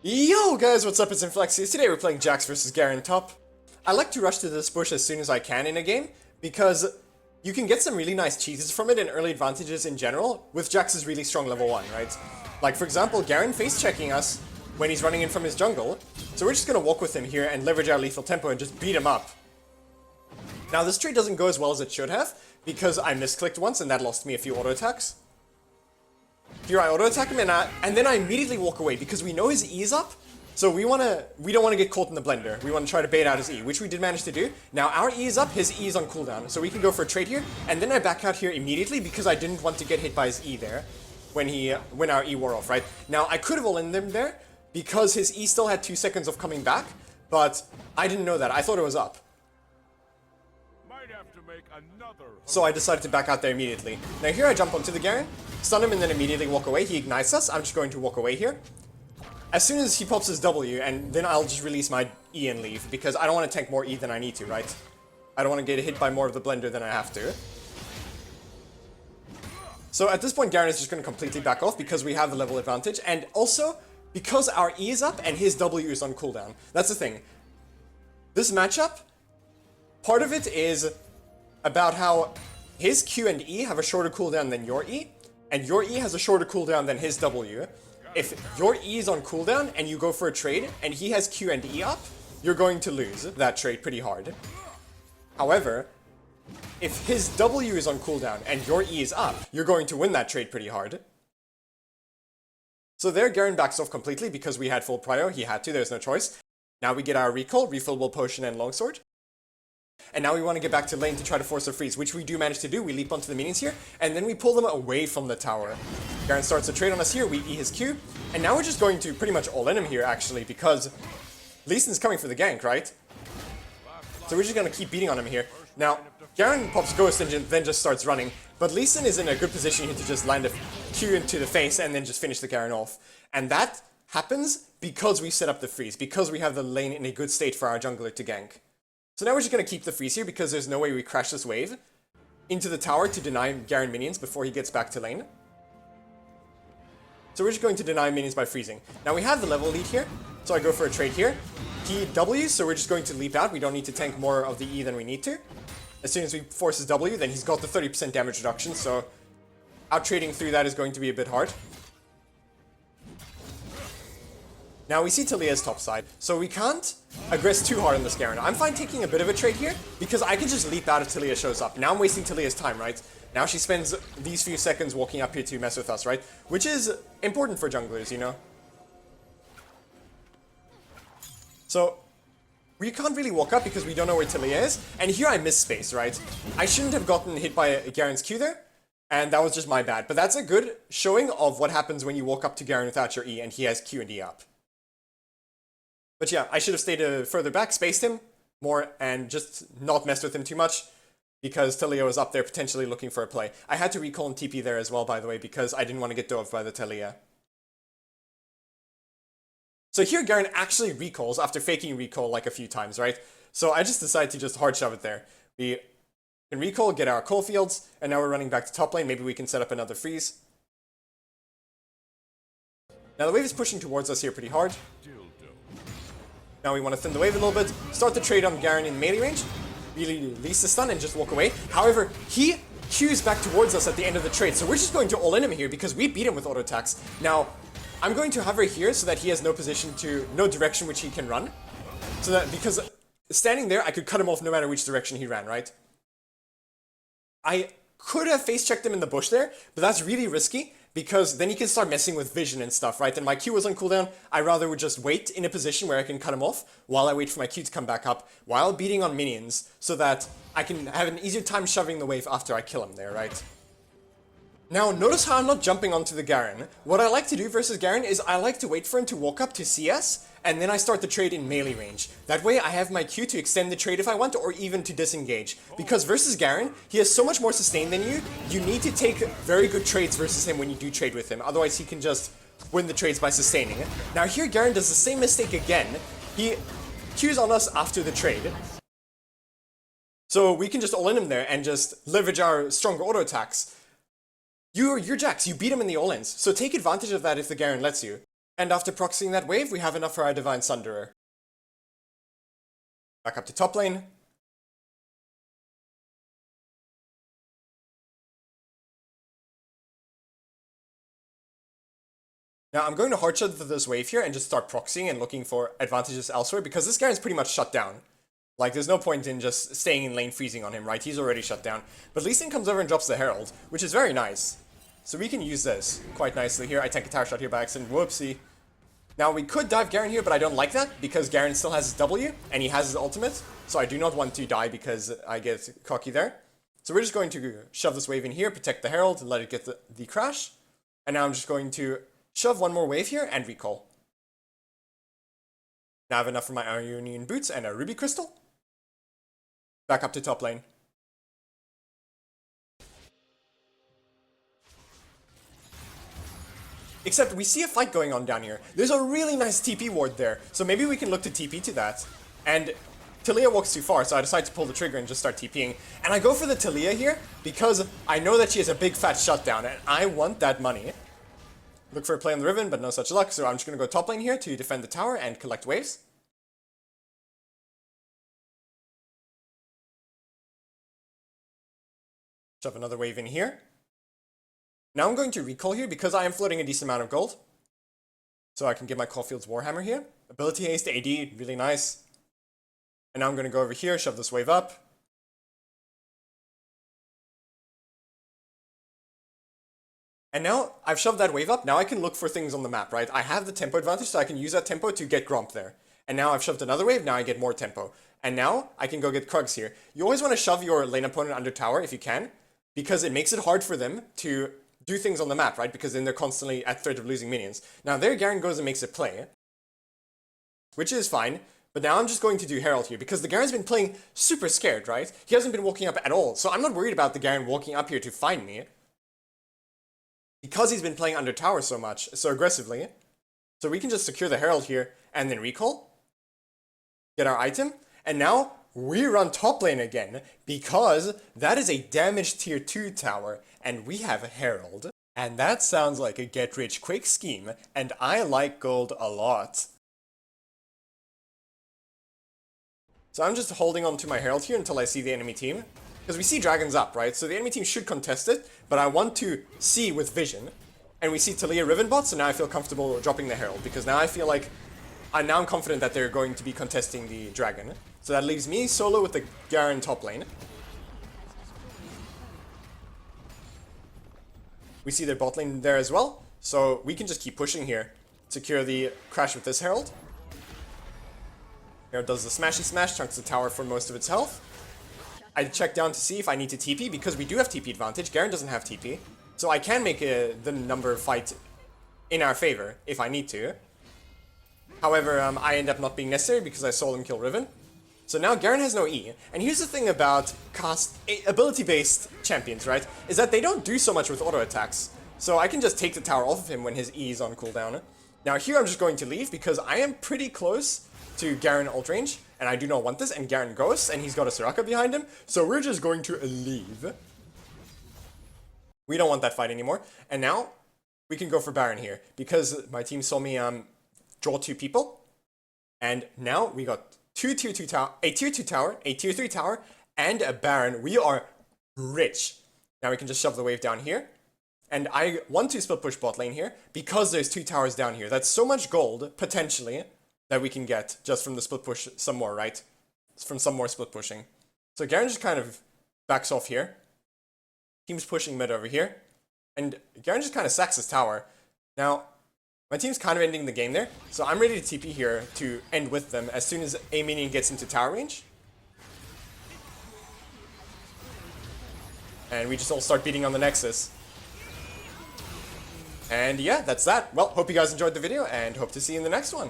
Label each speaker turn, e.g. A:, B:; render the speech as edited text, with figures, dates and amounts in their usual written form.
A: Yo guys, what's up? It's Inflexxius. Today we're playing Jax versus Garen top. I like to rush to this bush as soon as I can in a game, because you can get some really nice cheeses from it and early advantages in general with Jax's really strong level 1, right? Like for example, Garen face checking us when he's running in from his jungle, so we're just gonna walk with him here and leverage our lethal tempo and just beat him up. Now this trade doesn't go as well as it should have, because I misclicked once and that lost me a few auto attacks. Here I auto attack him and then I immediately walk away because we know his E is up. So we don't want to get caught in the blender. We want to try to bait out his E, which we did manage to do. Now our E is up, his E is on cooldown. So we can go for a trade here, and then I back out here immediately because I didn't want to get hit by his E there when our E wore off, right? Now I could have all-in them there because his E still had 2 seconds of coming back, but I didn't know that. I thought it was up. So I decided to back out there immediately. Now here I jump onto the Garen, stun him and then immediately walk away. He ignites us. I'm just going to walk away here. As soon as he pops his W, and then I'll just release my E and leave, because I don't want to tank more E than I need to, right? I don't want to get hit by more of the blender than I have to. So at this point Garen is just going to completely back off because we have the level advantage, and also because our E is up and his W is on cooldown. That's the thing. This matchup, part of it is about how his Q and E have a shorter cooldown than your E, and your E has a shorter cooldown than his W. If your E is on cooldown and you go for a trade and he has Q and E up, you're going to lose that trade pretty hard. However, if his W is on cooldown and your E is up, you're going to win that trade pretty hard. So there Garen backs off completely because we had full prio. He had to, there's no choice. Now we get our recall, refillable potion and longsword. And now we want to get back to lane to try to force a freeze, which we do manage to do. We leap onto the minions here, and then we pull them away from the tower. Garen starts a trade on us here, we E his Q, and now we're just going to pretty much all in him here, actually, because Lee Sin's coming for the gank, right? So we're just going to keep beating on him here. Now, Garen pops Ghost and then just starts running, but Lee Sin is in a good position here to just land a Q into the face and then just finish the Garen off. And that happens because we set up the freeze, because we have the lane in a good state for our jungler to gank. So now we're just going to keep the freeze here because there's no way we crash this wave into the tower to deny Garen minions before he gets back to lane. So we're just going to deny minions by freezing. Now we have the level lead here, so I go for a trade here. He W's, so we're just going to leap out. We don't need to tank more of the E than we need to. As soon as we force his W, then he's got the 30% damage reduction, so out trading through that is going to be a bit hard. Now we see Talia's top side, so we can't aggress too hard on this Garen. I'm fine taking a bit of a trade here, because I can just leap out if Talia shows up. Now I'm wasting Talia's time, right? Now she spends these few seconds walking up here to mess with us, right? Which is important for junglers, you know? So, we can't really walk up because we don't know where Talia is, and here I miss space, right? I shouldn't have gotten hit by a Garen's Q there, and that was just my bad. But that's a good showing of what happens when you walk up to Garen without your E and he has Q and E up. But yeah, I should have stayed further back, spaced him more, and just not messed with him too much, because Talia was up there potentially looking for a play. I had to recall and TP there as well, by the way, because I didn't want to get dove by the Talia. So here Garen actually recalls after faking recall like a few times, right? So I just decided to just hard shove it there. We can recall, get our coal fields, and now we're running back to top lane. Maybe we can set up another freeze. Now the wave is pushing towards us here pretty hard. Now we want to thin the wave a little bit, start the trade on Garen in melee range, release the stun and just walk away. However, he Qs back towards us at the end of the trade, so we're just going to all in him here because we beat him with auto attacks. Now, I'm going to hover here so that he has no direction which he can run. So that, because standing there, I could cut him off no matter which direction he ran, right? I could have face checked him in the bush there, but that's really risky, because then he can start messing with vision and stuff, right? And my Q was on cooldown. I rather would just wait in a position where I can cut him off while I wait for my Q to come back up while beating on minions so that I can have an easier time shoving the wave after I kill him there, right? Now, notice how I'm not jumping onto the Garen. What I like to do versus Garen is I like to wait for him to walk up to CS, and then I start the trade in melee range. That way I have my Q to extend the trade if I want, or even to disengage. Because versus Garen, he has so much more sustain than you, you need to take very good trades versus him when you do trade with him. Otherwise he can just win the trades by sustaining. Now here Garen does the same mistake again. He Qs on us after the trade. So we can just all in him there and just leverage our stronger auto attacks. You're Jax, you beat him in the all-ins, so take advantage of that if the Garen lets you. And after proxying that wave, we have enough for our Divine Sunderer. Back up to top lane. Now I'm going to hard shot for this wave here and just start proxying and looking for advantages elsewhere because this Garen's pretty much shut down. Like, there's no point in just staying in lane freezing on him, right? He's already shut down. But Lee Sin comes over and drops the Herald, which is very nice. So we can use this quite nicely here. I tank a tower shot here by accident. Whoopsie. Now we could dive Garen here, but I don't like that because Garen still has his W and he has his ultimate. So I do not want to die because I get cocky there. So we're just going to shove this wave in here, protect the Herald, and let it get the crash. And now I'm just going to shove one more wave here and recall. Now I have enough for my Ionian Boots and a Ruby Crystal. Back up to top lane. Except we see a fight going on down here. There's a really nice TP ward there. So maybe we can look to TP to that. And Talia walks too far, so I decide to pull the trigger and just start TPing. And I go for the Talia here because I know that she has a big fat shutdown and I want that money. Look for a play on the Riven, but no such luck, so I'm just going to go top lane here to defend the tower and collect waves. Shove another wave in here. Now I'm going to recall here because I am floating a decent amount of gold. So I can get my Caulfield's Warhammer here. Ability haste, AD, really nice. And now I'm going to go over here, shove this wave up. And now I've shoved that wave up, now I can look for things on the map, right? I have the tempo advantage, so I can use that tempo to get Gromp there. And now I've shoved another wave, now I get more tempo. And now I can go get Krugs here. You always want to shove your lane opponent under tower if you can, because it makes it hard for them to do things on the map, right? Because then they're constantly at threat of losing minions. Now there Garen goes and makes a play, which is fine. But now I'm just going to do Herald here, because the Garen's been playing super scared, right? He hasn't been walking up at all, so I'm not worried about the Garen walking up here to find me. Because he's been playing under tower so much, so aggressively. So we can just secure the Herald here, and then recall. Get our item, and now we run top lane again, because that is a damaged tier 2 tower, and we have a Herald. And that sounds like a get-rich-quick scheme, and I like gold a lot. So I'm just holding on to my Herald here until I see the enemy team. Because we see dragons up, right? So the enemy team should contest it, but I want to see with vision. And we see Talia Riven bot, so now I feel comfortable dropping the Herald, because now I feel like I'm confident that they're going to be contesting the dragon. So that leaves me solo with the Garen top lane. We see their bot lane there as well, so we can just keep pushing here. Secure the crash with this Herald. Herald does the smashy smash, chunks the tower for most of its health. I check down to see if I need to TP, because we do have TP advantage. Garen doesn't have TP. So I can make the number fight in our favor, if I need to. However, I end up not being necessary because I saw him kill Riven. So now Garen has no E. And here's the thing about ability-based champions, right? Is that they don't do so much with auto attacks. So I can just take the tower off of him when his E is on cooldown. Now here I'm just going to leave because I am pretty close to Garen ult range, and I do not want this, and Garen goes, and he's got a Soraka behind him, so we're just going to leave. We don't want that fight anymore, and now we can go for Baron here, because my team saw me draw 2 people, and now we got a tier 2 tower, a tier 3 tower, and a Baron. We are rich. Now we can just shove the wave down here, and I want to split push bot lane here, because there's 2 towers down here. That's so much gold, potentially, that we can get just from the split push some more, right? From some more split pushing. So Garen just kind of backs off here. Team's pushing mid over here. And Garen just kind of sacks his tower. Now, my team's kind of ending the game there. So I'm ready to TP here to end with them as soon as a minion gets into tower range. And we just all start beating on the Nexus. And yeah, that's that. Well, hope you guys enjoyed the video and hope to see you in the next one.